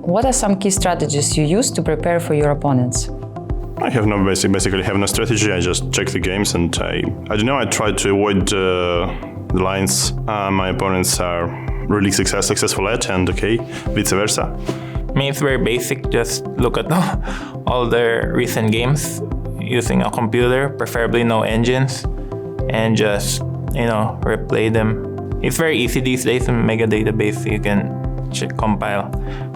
What are some key strategies you use to prepare for your opponents? I have basically have no strategy. I just check the games, and I don't know. I try to avoid the lines my opponents are really successful at, and vice versa. I mean, it's very basic. Just look at all the recent games using a computer, preferably no engines, and just replay them. It's very easy these days in Mega Database. You can compile.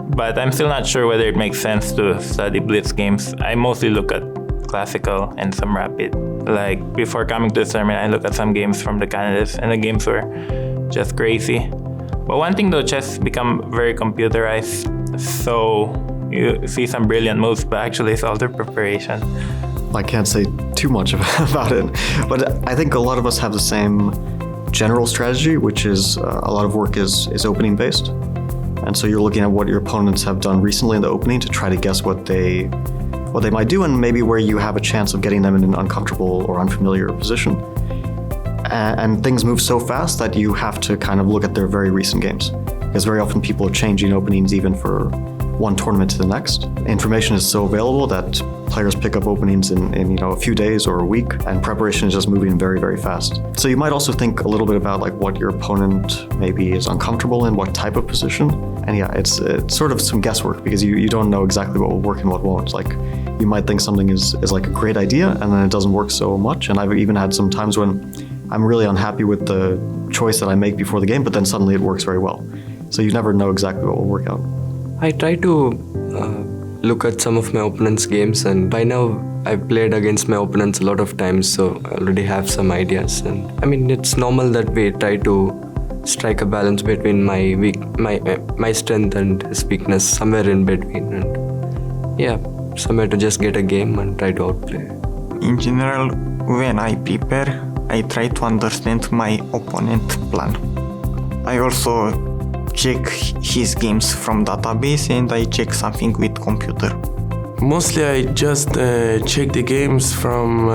But I'm still not sure whether it makes sense to study blitz games. I mostly look at classical and some rapid. Like before coming to this tournament, I look at some games from the Canadas, and the games were just crazy. But one thing though, chess become very computerized, so you see some brilliant moves, but actually it's all the preparation. I can't say too much about it, but I think a lot of us have the same general strategy, which is a lot of work is opening based. And so you're looking at what your opponents have done recently in the opening to try to guess what they might do, and maybe where you have a chance of getting them in an uncomfortable or unfamiliar position. And things move so fast that you have to kind of look at their very recent games, because very often people are changing openings even for one tournament to the next. Information is so available that players pick up openings in a few days or a week, and preparation is just moving very, very fast. So you might also think a little bit about like what your opponent maybe is uncomfortable in, what type of position. And it's sort of some guesswork, because you don't know exactly what will work and what won't. Like you might think something is like a great idea, and then it doesn't work so much. And I've even had some times when I'm really unhappy with the choice that I make before the game, but then suddenly it works very well. So you never know exactly what will work out. I try to look at some of my opponents' games, and by now I've played against my opponents a lot of times, so I already have some ideas. And I mean, it's normal that we try to strike a balance between my strength and his weakness, somewhere in between, and somewhere to just get a game and try to outplay. In general, when I prepare, I try to understand my opponent plan. I also check his games from database, and I check something with computer. Mostly I just check the games from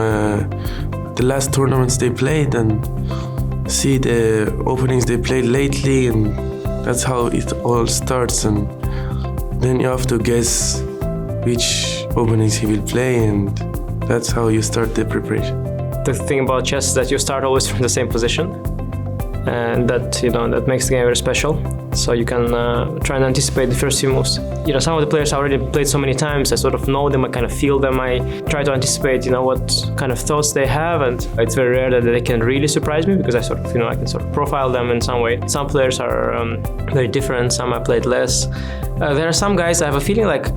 the last tournaments they played and see the openings they played lately, and that's how it all starts. And then you have to guess which openings he will play, and that's how you start the preparation. The thing about chess is that you start always from the same position, and that makes the game very special. So you can try and anticipate the first few moves. Some of the players I already played so many times, I sort of know them, I kind of feel them, I try to anticipate, what kind of thoughts they have, and it's very rare that they can really surprise me, because I can sort of profile them in some way. Some players are very different, some I played less. There are some guys I have a feeling like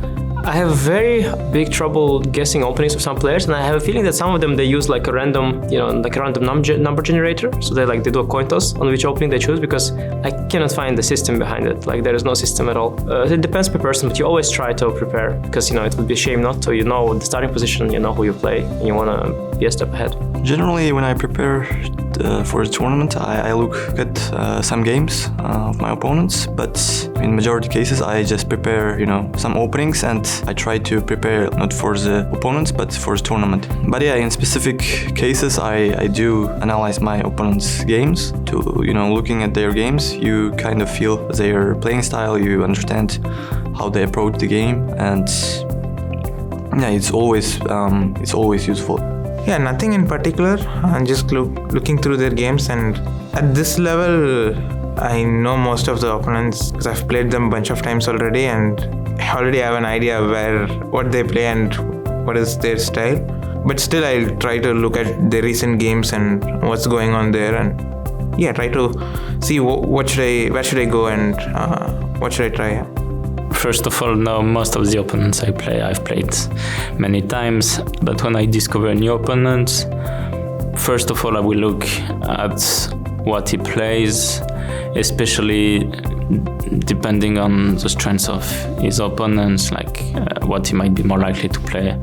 I have very big trouble guessing openings of some players, and I have a feeling that some of them they use like a random, number generator. So they do a coin toss on which opening they choose, because I cannot find the system behind it. Like there is no system at all. It depends per person, but you always try to prepare, because it would be a shame not to. You know the starting position, you know who you play, and you want to be a step ahead. Generally, when I prepare for a tournament, I look at some games of my opponents, but in majority cases I just prepare, some openings, and I try to prepare not for the opponents but for the tournament. But in specific cases I do analyze my opponents' games. To looking at their games, you kind of feel their playing style, you understand how they approach the game, and it's always useful. Yeah, nothing in particular. I'm just looking through their games, and at this level I know most of the opponents because I've played them a bunch of times already, and I already have an idea what they play and what is their style. But still I'll try to look at the recent games and what's going on there, and try to see where should I go and what should I try. First of all, now most of the opponents I've played many times, but when I discover new opponents, first of all I will look at what he plays, especially depending on the strengths of his opponents, like what he might be more likely to play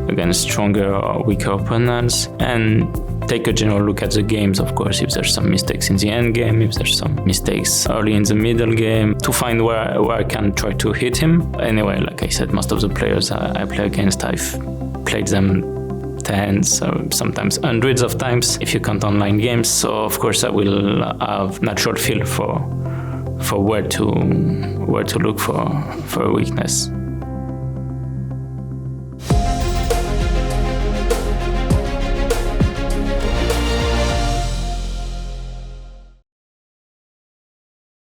against stronger or weaker opponents, and take a general look at the games, of course, if there's some mistakes in the end game, if there's some mistakes early in the middle game, to find where I can try to hit him. Anyway, like I said, most of the players I play against, I've played them tens or sometimes hundreds of times if you count online games. So of course I will have natural feel for for where to look for a weakness.